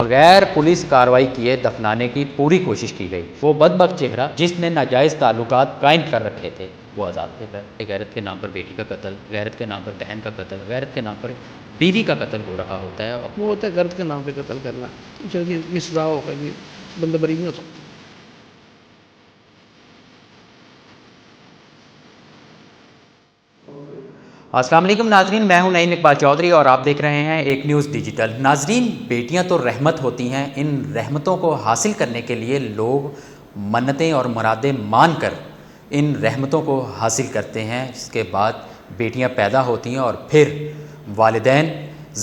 بغیر پولیس کارروائی کیے دفنانے کی پوری کوشش کی گئی۔ وہ بدبخت چہرہ جس نے ناجائز تعلقات قائم کر رکھے تھے وہ آزاد ہو گئے۔ غیرت کے نام پر بیٹی کا قتل، غیرت کے نام پر بہن کا قتل، غیرت کے نام پر بیوی کا قتل ہو رہا ہوتا ہے۔ وہ ہوتا ہے غیرت کے نام پہ قتل کرنا، یہ سزا ہوگا، یہ بندہ بری نہیں ہو سکتا۔ السلام علیکم ناظرین، میں ہوں نعیم اقبال چودھری اور آپ دیکھ رہے ہیں ایک نیوز ڈیجیٹل۔ ناظرین، بیٹیاں تو رحمت ہوتی ہیں، ان رحمتوں کو حاصل کرنے کے لیے لوگ منتیں اور مرادیں مان کر ان رحمتوں کو حاصل کرتے ہیں، جس کے بعد بیٹیاں پیدا ہوتی ہیں اور پھر والدین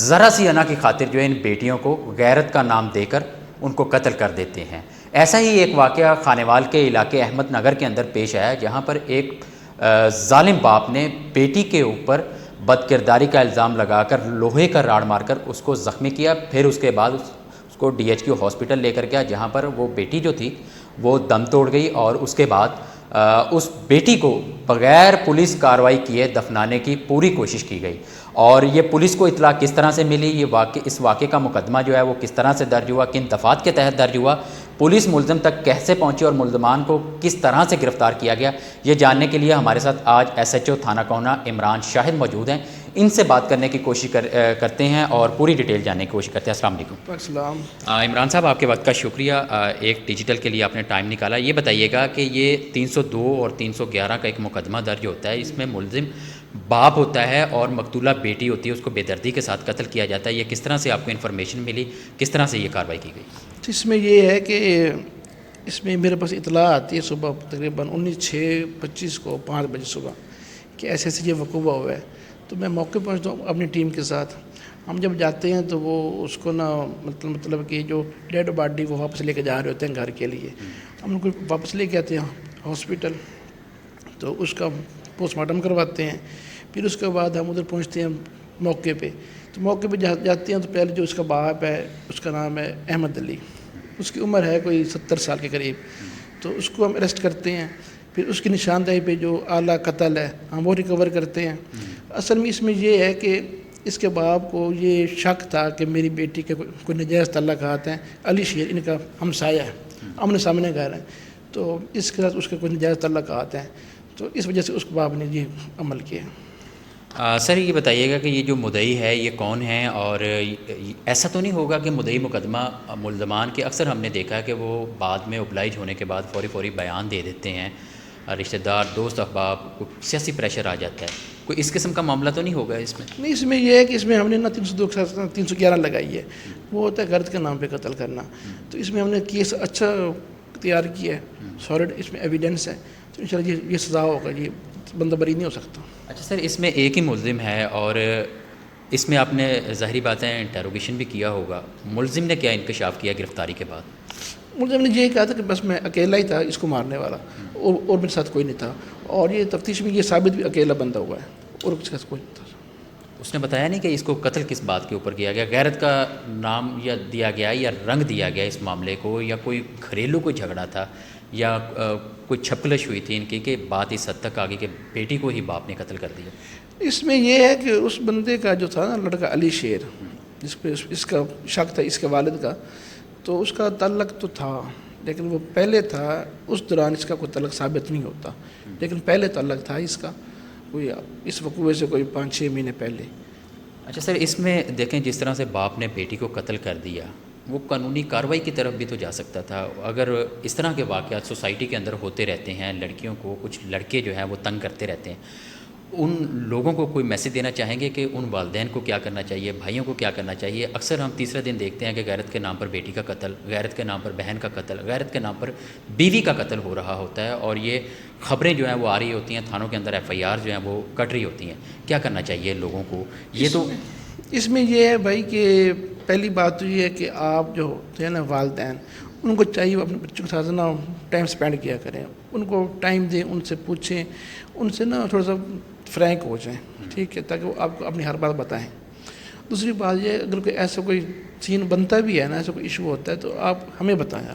ذرا سی انا کی خاطر جو ہے ان بیٹیوں کو غیرت کا نام دے کر ان کو قتل کر دیتے ہیں۔ ایسا ہی ایک واقعہ خانیوال کے علاقے احمد نگر کے اندر پیش آیا، جہاں پر ایک ظالم باپ نے بیٹی کے اوپر بد کرداری کا الزام لگا کر لوہے کا راڑ مار کر اس کو زخمی کیا، پھر اس کے بعد اس کو ڈی ایچ کیو ہاسپٹل لے کر گیا، جہاں پر وہ بیٹی جو تھی وہ دم توڑ گئی، اور اس کے بعد اس بیٹی کو بغیر پولیس کارروائی کیے دفنانے کی پوری کوشش کی گئی۔ اور یہ پولیس کو اطلاع کس طرح سے ملی، اس واقعے کا مقدمہ جو ہے وہ کس طرح سے درج ہوا، کن دفعات کے تحت درج ہوا، پولیس ملزم تک کیسے پہنچی اور ملزمان کو کس طرح سے گرفتار کیا گیا، یہ جاننے کے لیے ہمارے ساتھ آج ایس ایچ او تھانہ کونا عمران شاہد موجود ہیں۔ ان سے بات کرنے کی کوشش کرتے ہیں اور پوری ڈیٹیل جاننے کی کوشش کرتے ہیں۔ السلام علیکم۔ السلام۔ عمران صاحب، آپ کے وقت کا شکریہ، ایک ڈیجیٹل کے لیے آپ نے ٹائم نکالا۔ یہ بتائیے گا کہ یہ 302 اور 311 کا ایک مقدمہ درج ہوتا ہے، اس میں ملزم باپ ہوتا ہے اور مقتولہ بیٹی ہوتی ہے، اس کو بے دردی کے ساتھ قتل کیا جاتا ہے۔ یہ کس طرح سے آپ کو انفارمیشن ملی، کس طرح سے یہ کارروائی کی گئی؟ اس میں یہ ہے کہ اس میں میرے پاس اطلاع آتی ہے صبح تقریباً 19/6/25 کو 5 بجے صبح کہ ایسے ایسے یہ وقوع ہوا ہے، تو میں موقع پہنچتا ہوں اپنی ٹیم کے ساتھ۔ ہم جب جاتے ہیں تو وہ اس کو نا مطلب کہ جو ڈیڈ باڈی وہ واپس لے کے جا رہے ہوتے ہیں گھر کے لیے، ہم ان کو واپس لے کے آتے ہیں ہاسپٹل، تو اس کا پوسٹ مارٹم کرواتے ہیں، پھر اس کے بعد ہم ادھر پہنچتے ہیں موقع پہ۔ تو موقع پہ جاتے ہیں تو پہلے جو اس کا باپ ہے اس کا نام ہے احمد علی، اس کی عمر ہے کوئی 70 سال کے قریب، تو اس کو ہم اریسٹ کرتے ہیں۔ پھر اس کی نشاندہی پہ جو اعلیٰ قتل ہے ہم وہ ریکور کرتے ہیں۔ اصل میں اس میں یہ ہے کہ اس کے باپ کو یہ شک تھا کہ میری بیٹی کے کوئی ناجائز تعلقات ہیں، علی شیر ان کا ہمسایہ ہے، آمنے سامنے گھر ہے، تو اس کے ساتھ اس کے کوئی ناجائز تعلقات ہیں، تو اس وجہ سے اس باپ نے یہ عمل کیا۔ سر یہ بتائیے گا کہ یہ جو مدعی ہے یہ کون ہے، اور ایسا تو نہیں ہوگا کہ مدعی مقدمہ ملزمان کے اکثر ہم نے دیکھا ہے کہ وہ بعد میں اوبلائج ہونے کے بعد فوری بیان دے دیتے ہیں، رشتہ دار دوست احباب کو سیاسی پریشر آ جاتا ہے، کوئی اس قسم کا معاملہ تو نہیں ہوگا اس میں؟ نہیں، اس میں یہ ہے کہ اس میں ہم نے نا 302 311 لگائی ہے، وہ ہوتا ہے غرض کے نام پہ قتل کرنا، تو اس میں ہم نے کیس اچھا تیار کیا ہے، سالڈ اس میں ایویڈنس ہے، تو انشاءاللہ یہ سزا ہوگا، یہ بندہ بری نہیں ہو سکتا۔ اچھا سر، اس میں ایک ہی ملزم ہے اور اس میں آپ نے ظاہری باتیں انٹروگیشن بھی کیا ہوگا، ملزم نے کیا انکشاف کیا گرفتاری کے بعد؟ ملزم نے یہ کہا تھا کہ بس میں اکیلا ہی تھا اس کو مارنے والا، اور میرے ساتھ کوئی نہیں تھا، اور یہ تفتیش میں یہ ثابت بھی اکیلا بندہ ہوا ہے اور اس کے ساتھ کوئی نہیں تھا۔ اس نے بتایا نہیں کہ اس کو قتل کس بات کے اوپر کیا گیا، غیرت کا نام یا دیا گیا یا رنگ دیا گیا اس معاملے کو، یا کوئی گھریلو کوئی جھگڑا تھا، یا کوئی چھپکلش ہوئی تھی ان کی کہ بات اس حد تک آگئی کہ بیٹی کو ہی باپ نے قتل کر دیا؟ اس میں یہ ہے کہ اس بندے کا جو تھا نا لڑکا علی شیر، جس پہ اس کا شک تھا اس کے والد کا، تو اس کا تعلق تو تھا لیکن وہ پہلے تھا، اس دوران اس کا کوئی تعلق ثابت نہیں ہوتا، لیکن پہلے تعلق تھا اس کا، کوئی اس وقوع سے کوئی 5-6 مہینے پہلے۔ اچھا سر، اس میں دیکھیں جس طرح سے باپ نے بیٹی کو قتل کر دیا، وہ قانونی کارروائی کی طرف بھی تو جا سکتا تھا۔ اگر اس طرح کے واقعات سوسائٹی کے اندر ہوتے رہتے ہیں، لڑکیوں کو کچھ لڑکے جو ہیں وہ تنگ کرتے رہتے ہیں، ان لوگوں کو کوئی میسیج دینا چاہیں گے کہ ان والدین کو کیا کرنا چاہیے، بھائیوں کو کیا کرنا چاہیے؟ اکثر ہم تیسرے دن دیکھتے ہیں کہ غیرت کے نام پر بیٹی کا قتل، غیرت کے نام پر بہن کا قتل، غیرت کے نام پر بیوی کا قتل ہو رہا ہوتا ہے، اور یہ خبریں جو ہیں وہ آ رہی ہوتی ہیں، تھانوں کے اندر ایف آئی آر جو ہیں وہ کٹ رہی ہوتی ہیں۔ کیا کرنا چاہیے لوگوں کو؟ یہ تو اس میں یہ ہے بھائی کہ پہلی بات تو یہ ہے کہ آپ جو ہوتے ہیں نا والدین، ان کو چاہیے اپنے بچوں کے ساتھ نا ٹائم اسپینڈ کیا کریں، ان کو ٹائم دیں، ان سے پوچھیں، ان سے نا تھوڑا سا فرینک ہو جائیں، ٹھیک ہے، تاکہ وہ آپ کو اپنی ہر بات بتائیں۔ دوسری بات یہ، اگر کوئی ایسا کوئی سین بنتا بھی ہے نا، ایسا کوئی ایشو ہوتا ہے، تو آپ ہمیں بتائیں،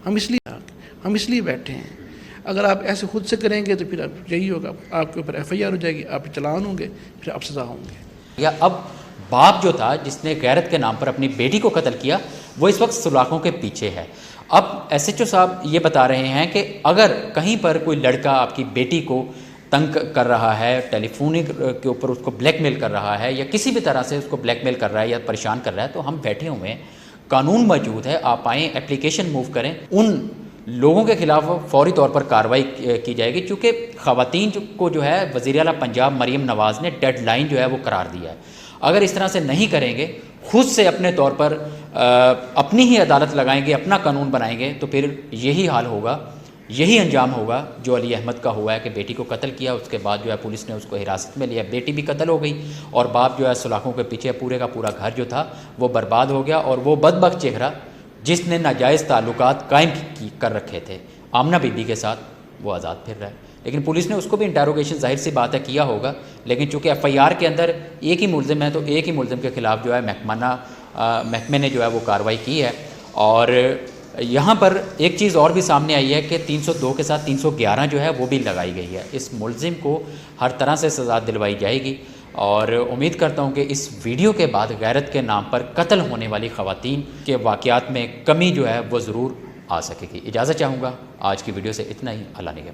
ہم اس لیے بیٹھے ہیں۔ اگر آپ ایسے خود سے کریں گے تو پھر یہی ہوگا، آپ کے اوپر ایف آئی آر ہو جائے گی، آپ چلان ہوں گے، پھر آپ سزا ہوں گے۔ یا اب باپ جو تھا جس نے غیرت کے نام پر اپنی بیٹی کو قتل کیا، وہ اس وقت سلاخوں کے پیچھے ہے۔ اب ایس ایچ او صاحب یہ بتا رہے ہیں کہ اگر کہیں پر کوئی لڑکا آپ کی بیٹی کو تنگ کر رہا ہے، ٹیلی فونک کے اوپر اس کو بلیک میل کر رہا ہے، یا کسی بھی طرح سے اس کو بلیک میل کر رہا ہے یا پریشان کر رہا ہے، تو ہم بیٹھے ہوئے ہیں، قانون موجود ہے، آپ آئیں، اپلیکیشن موو کریں، ان لوگوں کے خلاف فوری طور پر کارروائی کی جائے گی، چونکہ خواتین کو جو ہے وزیر اعلیٰ پنجاب مریم نواز نے ڈیڈ لائن جو ہے وہ قرار دیا ہے۔ اگر اس طرح سے نہیں کریں گے، خود سے اپنے طور پر اپنی ہی عدالت لگائیں گے، اپنا قانون بنائیں گے، تو پھر یہی حال ہوگا، یہی انجام ہوگا جو علی احمد کا ہوا ہے کہ بیٹی کو قتل کیا، اس کے بعد جو ہے پولیس نے اس کو حراست میں لیا، بیٹی بھی قتل ہو گئی اور باپ جو ہے سلاخوں کے پیچھے، پورے کا پورا گھر جو تھا وہ برباد ہو گیا، اور وہ بدبخت چہرہ جس نے ناجائز تعلقات قائم کر رکھے تھے آمنہ بی بی کے ساتھ، وہ آزاد پھر رہا ہے۔ لیکن پولیس نے اس کو بھی انٹیروگیشن ظاہر سی بات ہے کیا ہوگا، لیکن چونکہ ایف آئی آر کے اندر ایک ہی ملزم ہے، تو ایک ہی ملزم کے خلاف جو ہے محکمے نے جو ہے وہ کارروائی کی ہے۔ اور یہاں پر ایک چیز اور بھی سامنے آئی ہے کہ 302 کے ساتھ 311 جو ہے وہ بھی لگائی گئی ہے۔ اس ملزم کو ہر طرح سے سزا دلوائی جائے گی، اور امید کرتا ہوں کہ اس ویڈیو کے بعد غیرت کے نام پر قتل ہونے والی خواتین کے واقعات میں کمی جو ہے وہ ضرور آ سکے گی۔ اجازت چاہوں گا، آج کی ویڈیو سے اتنا ہی، اللہ نگہبان۔